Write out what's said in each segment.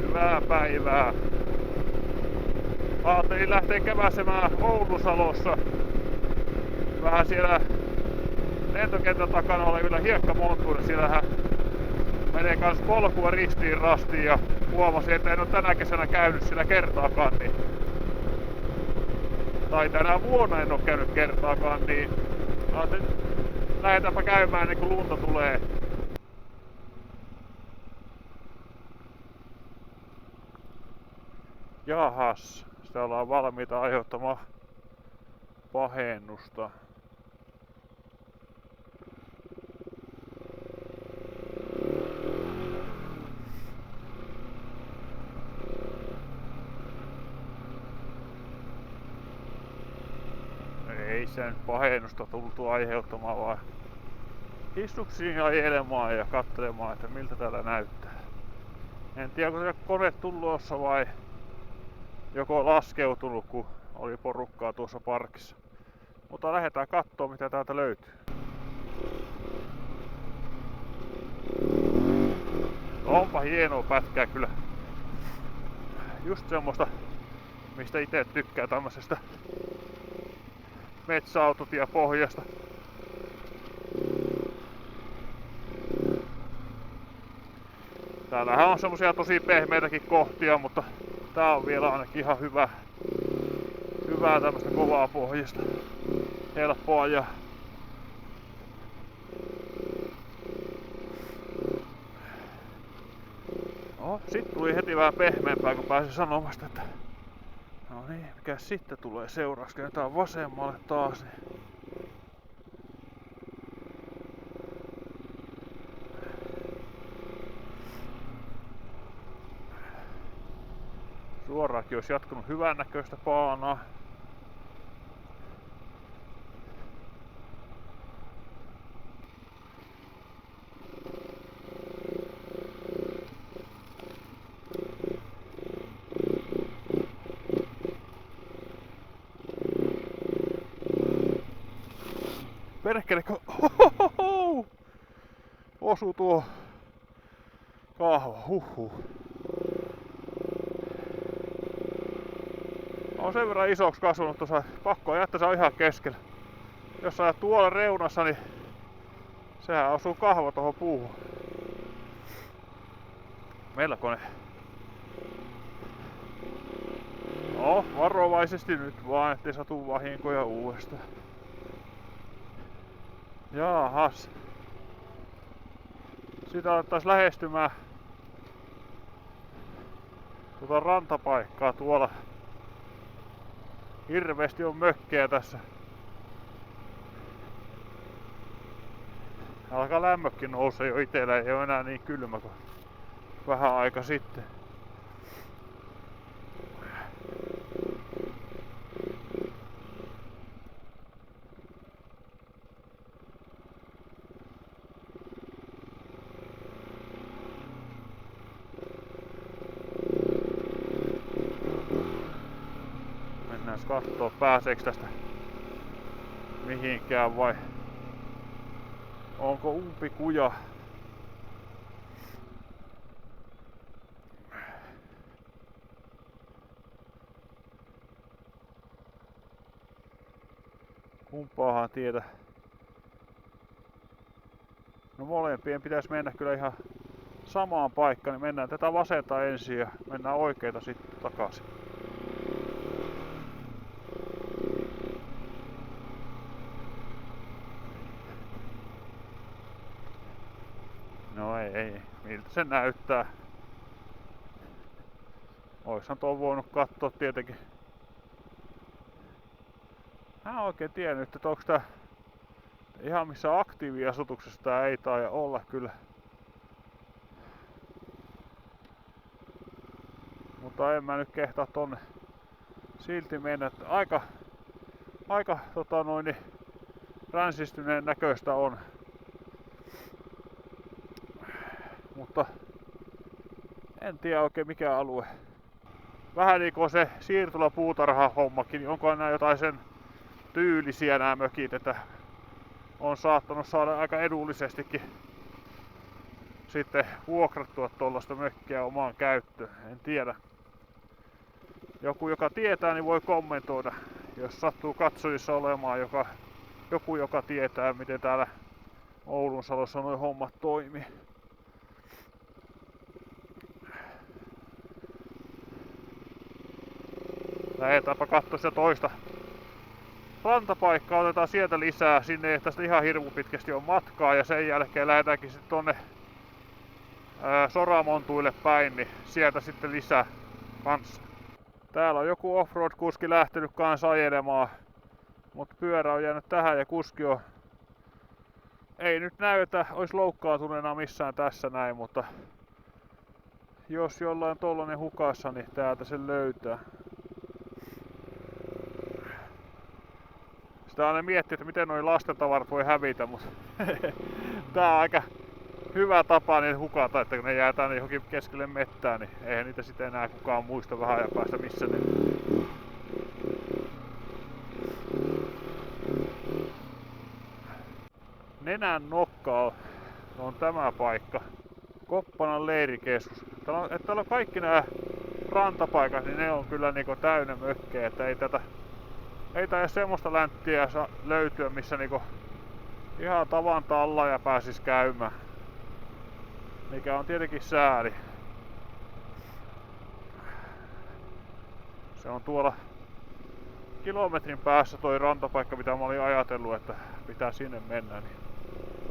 Hyvää päivää. Ajattelin lähteä käväsemään Oulusalossa. Vähän siellä lentokentän takana olevilla hiekkamonttuilla. Siellähän menee kans polkua ristiin rastiin ja huomasin, että en ole tänä kesänä käynyt siellä kertaakaan. Tai tänä vuonna en ole käynyt kertaakaan, niin ajattelin, lähdetäänpä käymään niin kun lunta tulee. Jahas, sitä ollaan valmiita aiheuttamaan pahennusta. Ei sen pahennusta tultu aiheuttamaan, vaan istuksiin ajelemaan ja katselemaan, että miltä täällä näyttää. En tiedä, onko kone tulossa vai joko laskeutunut, kun oli porukkaa tuossa parkissa. Mutta lähdetään kattoo, mitä täältä löytyy. Onpa hienoa pätkää kyllä. Just semmoista, mistä itse tykkää tämmöisestä metsäautotiepohjasta. Täällähän on semmosia tosi pehmeitäkin kohtia, mutta tää on vielä ainakin ihan hyvää tämmöstä kovaa pohjasta. Helppoa ja no, sit tuli heti vähän pehmeämpää, kun pääsin sanomasta, että no niin, mikä sitten tulee seuraavaksi, käännetään vasemmalle taas. Niin. Suoraankin olisi jatkunut hyvän näköistä paanaa. Perkele, osuu tuo kahva, on sen verran isoksi kasvanut tuossa, pakko jättää se on ihan keskellä. Jos sä tuolla reunassa, niin sehän osuu kahva tuohon puuhun. Melkoinen. No, varovaisesti nyt vaan, ettei satu vahinkoja uudestaan. Jaahas. Sitä alettaisiin lähestymään tuota rantapaikkaa tuolla. Hirveesti on mökkejä tässä. Alkaa lämmökin nousee jo itellä, ei ole enää niin kylmä kuin vähän aika sitten. Kattoo pääseekö tästä mihinkään vai onko umpikuja. Kumpaahan tiedä. No molempien pitäisi mennä kyllä ihan samaan paikkaan, niin mennään tätä vasenta ensin ja mennään oikeita sitten takaisin. No ei, miltä se näyttää. Oishan tuon voinut katsoa tietenkin. Mä en oikein tiennyt, että onko tää ihan missä aktiiviasutuksessa tää ei taida olla kyllä. Mutta en mä nyt kehtaa tonne silti mennä. Aika ränsistyneen näköistä on. Mutta en tiedä oikein mikä alue. Vähän niinku se siirtolapuutarha hommakin, niin onko nämä jotain sen tyylisiä nämä mökit, että on saattanut saada aika edullisestikin sitten vuokrattua tuollaista mökkiä omaan käyttöön. En tiedä. Joku joka tietää, niin voi kommentoida, jos sattuu katsojissa olemaan joku joka tietää, miten täällä Oulun Salossa nuo hommat toimii. Lähdetäänpä katsoa sitä toista rantapaikkaa, otetaan sieltä lisää. Sinne ei tästä ihan hirmu pitkästi on matkaa ja sen jälkeen lähdetäänkin sitten tonne Soramontuille päin, niin sieltä sitten lisää kanssa. Täällä on joku offroad-kuski lähtenyt kanssa ajelemaan, mutta pyörä on jäänyt tähän ja kuski on... Ei nyt näytä, olisi loukkaantuneena missään tässä näin, mutta jos jollain tollanen hukassa, niin täältä sen löytää. Sitä aina miettii, että miten nuo lastentavarat voi hävitä, mutta tää on aika hyvä tapa niin hukata, että kun ne jää tänne johonkin keskelle mettään, niin eihän niitä sitten enää kukaan muista vähän ajan päästä missä ne. Nenän nokka on tämä paikka. Koppanan leirikeskus. Täällä on kaikki nämä rantapaikat, niin ne on kyllä niinku täynnä mökkejä, että ei tää semmoista länttiä saa löytyä, missä niinku ihan tavan talla ja pääsis käymään. Mikä on tietenkin sääli. Se on tuolla kilometrin päässä toi rantapaikka, mitä mä olin ajatellut, että pitää sinne mennä. Niin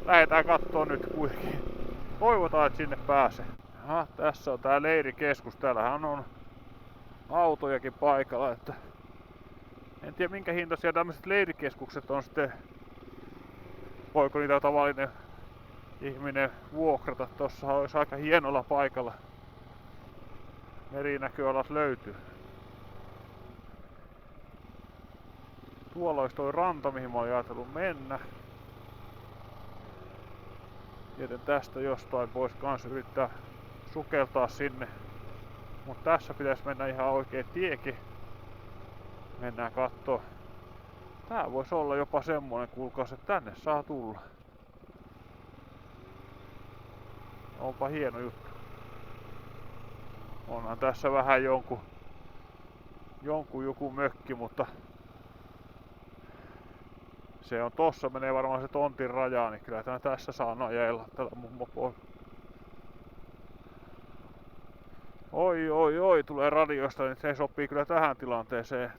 lähdetään kattoo nyt kuitenkin. Toivotaan, että sinne pääsee. Aha, tässä on tää leirikeskus. Täällähän on autojakin paikalla. Että en tiedä minkä hintaisia tämmöiset leirikeskukset on sitten. Voiko niitä tavallinen ihminen vuokrata. Tossa olisi aika hienolla paikalla. Merinäköalat löytyy. Tuolla olisi toi ranta, mihin mä olin ajatellut mennä. Joten tästä jostain voisi kans yrittää sukeltaa sinne. Mutta tässä pitäisi mennä ihan oikein tiekin. Mennään kattoo. Tää voisi olla jopa semmonen, kuulkaas, että tänne saa tulla. Onpa hieno juttu. Onhan tässä vähän joku mökki, mutta se on tossa, menee varmaan se tontin rajaa, niin kyllä tässä saa ajella tällä mummo pois. Oi, tulee radiosta, niin se sopii kyllä tähän tilanteeseen.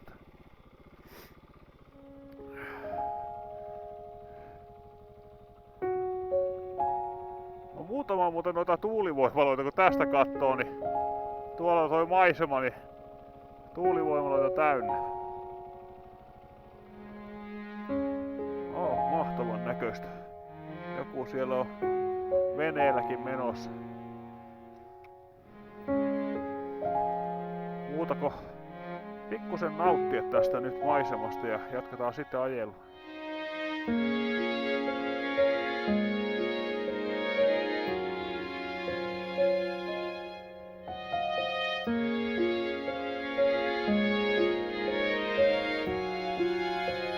No muutama muuten noita tuulivoimaloita, kun tästä katsoo, niin tuolla on toi maisema, niin tuulivoimaloita täynnä. Mahtavan näköistä. Joku siellä on veneelläkin menossa. Muutako pikkusen nauttia tästä nyt maisemasta ja jatketaan sitten ajelua.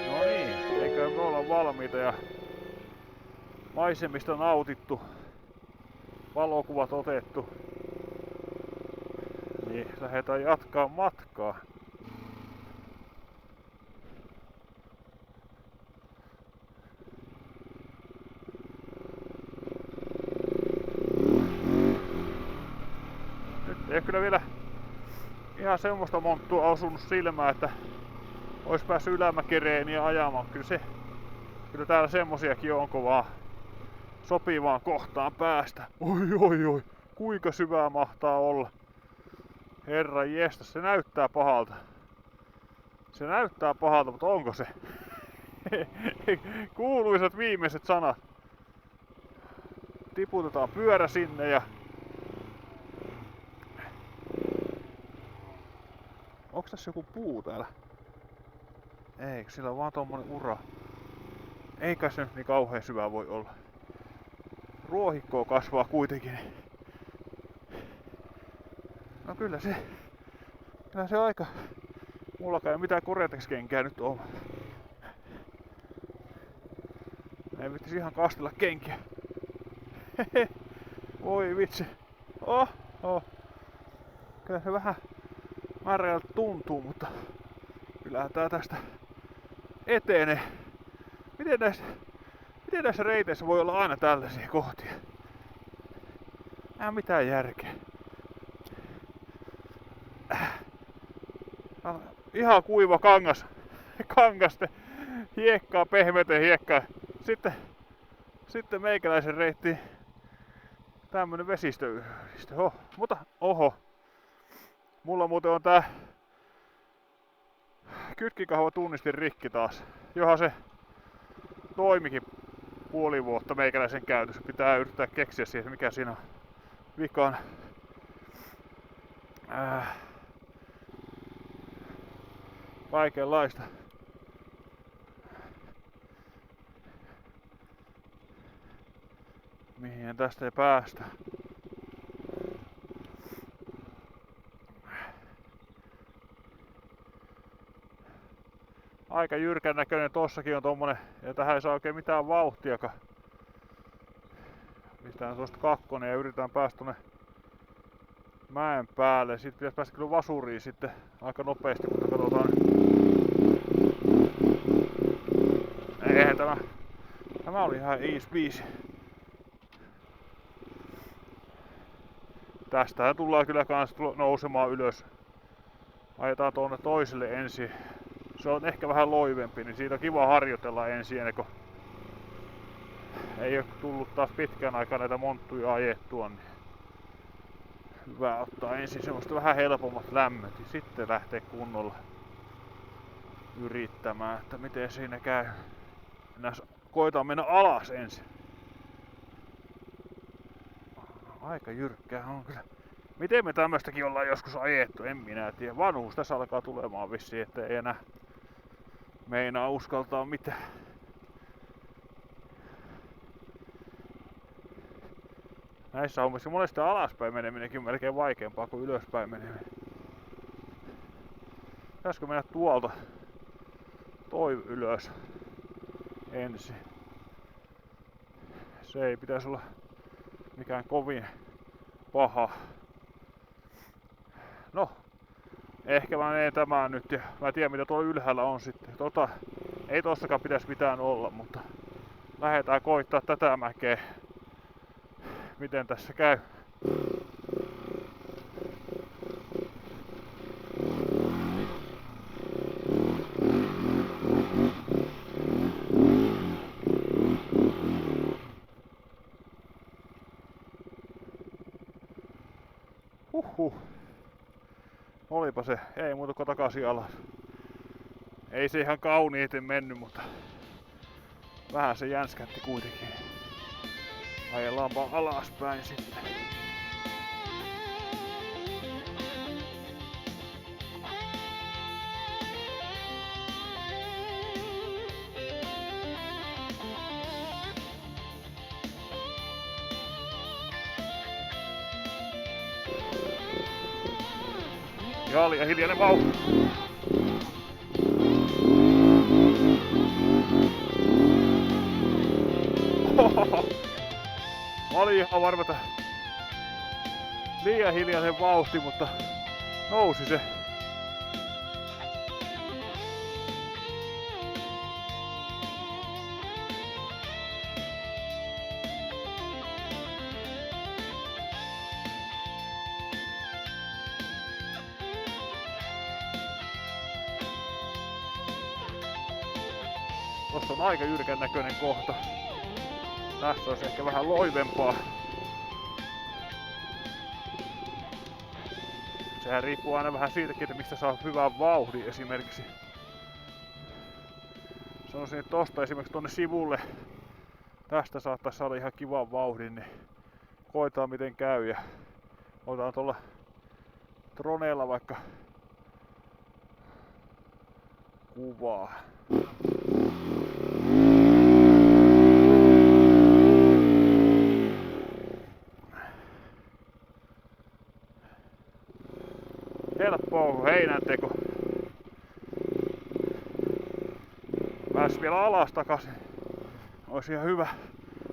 No niin, eikö me olla valmiita ja maisemista nautittu, valokuvat otettu. Niin, lähdetään jatkaa matkaa. Nyt ei kyllä vielä ihan semmoista monttua osunut silmään, että olisi päässyt ylämäkereeniä ajamaan. Kyllä täällä semmosiakin on, kun vaan sopivaan kohtaan päästä. Oi, kuinka syvää mahtaa olla. Herra jestas, se näyttää pahalta. Se näyttää pahalta, mutta onko se? Kuuluisat viimeiset sanat. Tiputetaan pyörä sinne ja... Onks tässä joku puu täällä? Ei, sillä on vaan tommonen ura. Eikä se nyt niin kauhean syvää voi olla. Ruohikkoa kasvaa kuitenkin. No kyllä se aika... Mullakaan ei mitään Gore-Tex-kenkää nyt oo. Ei vittis ihan kastella kenkiä. Voi vitsi. Oh. Kyllä se vähän märältä tuntuu, mutta kyllähän tää tästä etenee. Miten näissä reiteissä voi olla aina tällaisia kohtia? Ei mitään järkeä. Ihan kuiva kangaste. Hiekkaa, pehmeätä hiekkaa. Sitten meikäläisen reittiin tämmönen vesistöyhdistö. Mutta mulla muuten on tää kytkikahva tunnistin rikki taas. Johan se toimikin puoli vuotta meikäläisen käytössä. Pitää yrittää keksiä siihen, mikä siinä on vikana. Kaikenlaista. Mihin tästä ei päästä. Aika jyrkän näköinen, tossakin on tommonen, ja tähän ei saa oikein mitään vauhtiakaan. Pistetään tosta kakkonen ja yritetään päästä tonne mäen päälle. Siitä pitäisi päästä kyllä vasuriin sitten aika nopeasti, mutta katsotaan. Eihän tämä oli ihan easy peasy. Tästähän tullaan kyllä kans nousemaan ylös. Ajetaan tuonne toiselle ensin. Se on ehkä vähän loivempi, niin siitä on kiva harjoitella ensin ennen kuin ei ole tullut taas pitkään aikaa näitä monttuja ajettua. Niin hyvä ottaa ensin semmoista vähän helpommat lämmöt ja sitten lähtee kunnolla yrittämään, että miten siinä käy. Koitaan mennä alas ensin. Aika jyrkkää on kyllä. Miten me tämmöstäkin ollaan joskus ajettu, en minä tiedä. Vanhuus tässä alkaa tulemaan vissiin, että ei enää meinaa uskaltaa mitään. Näissä hommissa monesti alaspäin meneminenkin on melkein vaikeampaa kuin ylöspäin meneminen. Pitäisikö mennä tuolta toi ylös ensin? Se ei pitäisi olla mikään kovin paha. No, ehkä mä menen tämän nyt ja mä tiedän mitä tuolla ylhäällä on sitten. Ei tossakaan pitäisi mitään olla, mutta lähdetään koittaa tätä mäkeä. Miten tässä käy? Olipa se, ei muuta kuin takaisin alas. Ei se ihan kauniiten mennyt, mutta vähän se jänskätti kuitenkin. Ajellaanpa alaspäin sitten. Ja hiljainen vauhti. Mä olin ihan varma, että liian hiljainen vauhti, mutta nousi se. Tossa on aika jyrkän näköinen kohta. Tässä olisi ehkä vähän loivempaa. Sehän riippuu aina vähän siitäkin, että mistä saa hyvän vauhdin esimerkiksi. Sanoisin, että tosta esimerkiksi tonne sivulle. Tästä saattaisi saada ihan kivan vauhdin, niin koetaan miten käy. Ja otetaan tuolla droneella vaikka kuvaa. Helppoa heinänteko. Pääs vielä alas takaisin. Olisi ihan hyvä.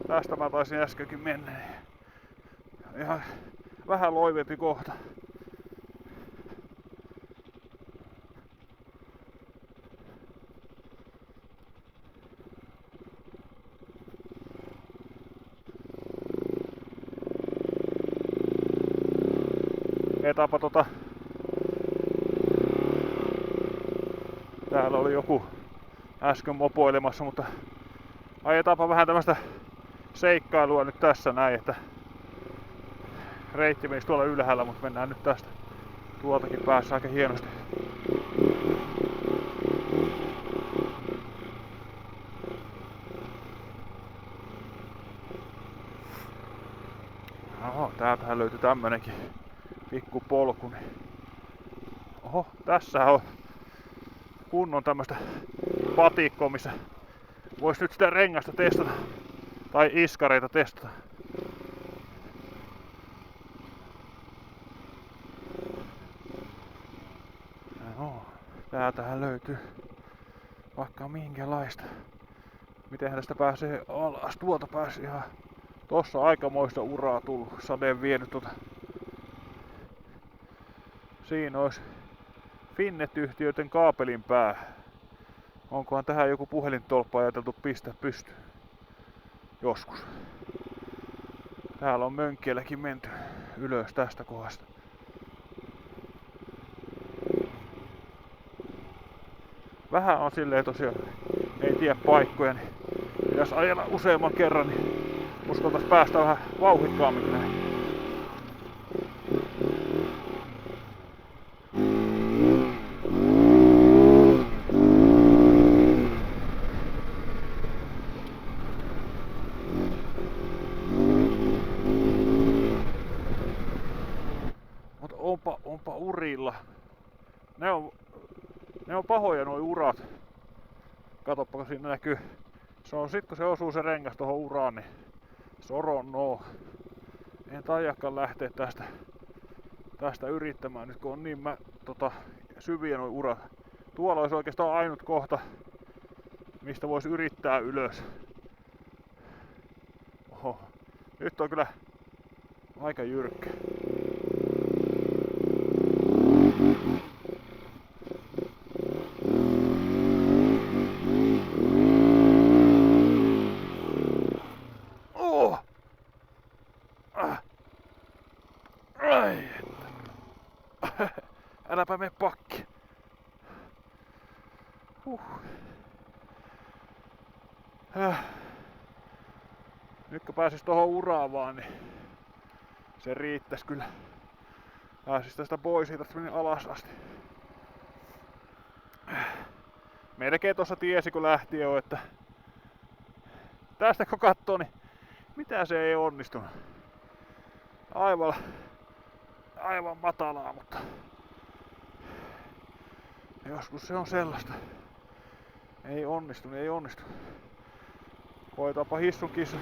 Tästä mä taisin äskenkin mennä. ihan vähän loivempi kohta. Etapa täällä oli joku äsken mopoilemassa, mutta ajetaanpa vähän tämmöstä seikkailua nyt tässä näin, että reitti menisi tuolla ylhäällä, mutta mennään nyt tästä tuoltakin päässä aika hienosti. Oho, täältähän löytyi tämmönenkin pikku polku. Niin. Oho, tässä on kunnon tämmöstä patikkoa, missä vois nyt sitä rengasta testata. Tai iskareita testata. No, täältähän löytyy vaikka minkälaista. Miten tästä pääsee alas? Tuolta pääsi ihan... Tossa aikamoista uraa tullut. Sade vienyt Siinä olisi Finnet-yhtiöiden kaapelin pää. Onkohan tähän joku puhelintolppa ajateltu pistää pystyyn? Joskus. Täällä on mönkkielläkin menty ylös tästä kohdasta. Vähän on silleen tosiaan, ei tiedä paikkoja, niin pitäisi ajella useamman kerran, niin uskaltais päästä vähän vauhdikkaammin näin. Mut onpa urilla. Ne on pahoja nuo urat. Katoppa, kun siinä näkyy. Se on sit kun se osuu se rengas tohon uraan, niin soronoo. En taidakaan lähteä tästä yrittämään nyt, kun on niin syviä nuo urat. Tuolla olisi oikeastaan ainut kohta, mistä voisi yrittää ylös. Oho, nyt on kyllä aika jyrkkä. Äläpä mene pakki. Nyt kun pääsis tohon uraan vaan, niin se riittäis kyllä. Pääsis tästä pois, siitä meni alas asti. Melkein tossa tiesi kun lähti jo, että tästä kun kattoo, niin mitä se ei onnistunut. Aivan matalaa, mutta joskus se on sellaista. Ei onnistu. Koetaanpa hissun kissu.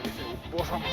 Ei se uppoo saman.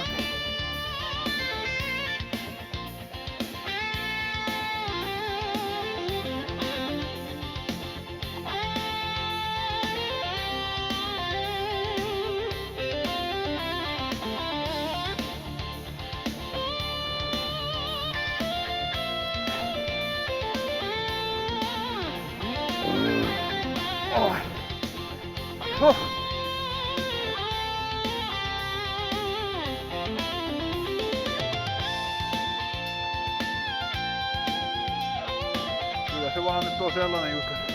Kyllä se vaan nyt on sellainen juttu, että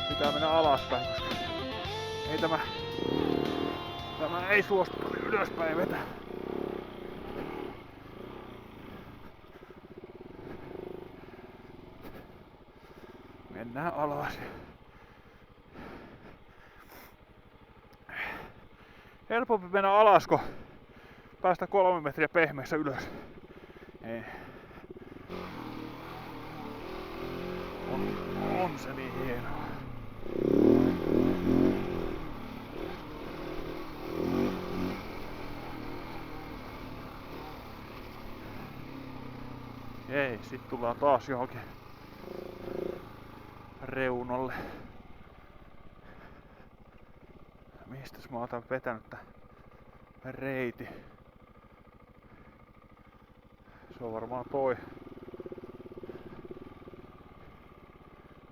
pitää mennä alaspäin, koska ei tämä ei suostu ylöspäin vetää. Mennään alas. Helpompi mennä alas, kun päästä 3 metriä pehmeässä ylös. Ei. On se niin hienoa. Ei, sit tullaan taas johonkin reunalle. Mistäs mä otan vetänyt tän reiti? Se on varmaan toi.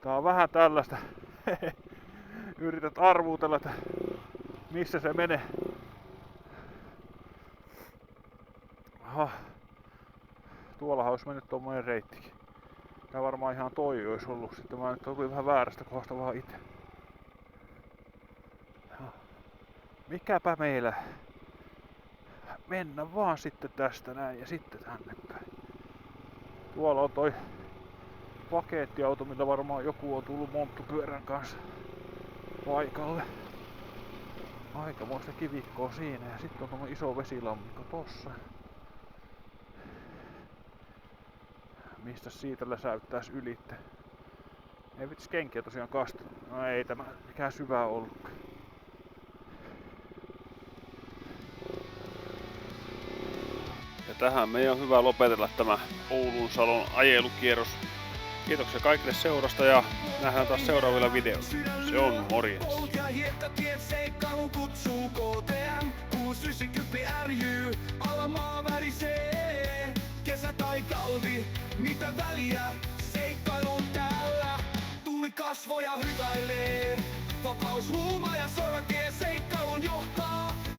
Tää on vähän tällaista. Yrität arvuutella, että missä se menee. Aha. Tuollahan olisi mennyt tommonen reittikin. Tää varmaan ihan toi olisi ollut. Sitten mä nyt tulin vähän väärästä kohdasta vaan itse. Mikäpä meillä. Mennä vaan sitten tästä näin ja sitten tänne päin. Tuolla on toi pakettiauto, millä varmaan joku on tullut monttupyörän kanssa paikalle. Aikamoista kivikkoa siinä ja sitten on tommonen iso vesilammikko tossa. Mistä siitä läsäyttäis ylitte? Ei vitsi kenkiä tosiaan kastanut. No ei tämä mikään syvää ollutkaan. Ja tähän meidän on hyvä lopetella tämä Oulun Salon ajelukierros. Kiitoksia kaikille seurasta ja nähdään taas seuraavilla videoilla. Se on morjens! Kesä tai talvi, mitä väliä, seikkailu täällä. Tuuli kasvoja hyväilee, vapaus, huuma ja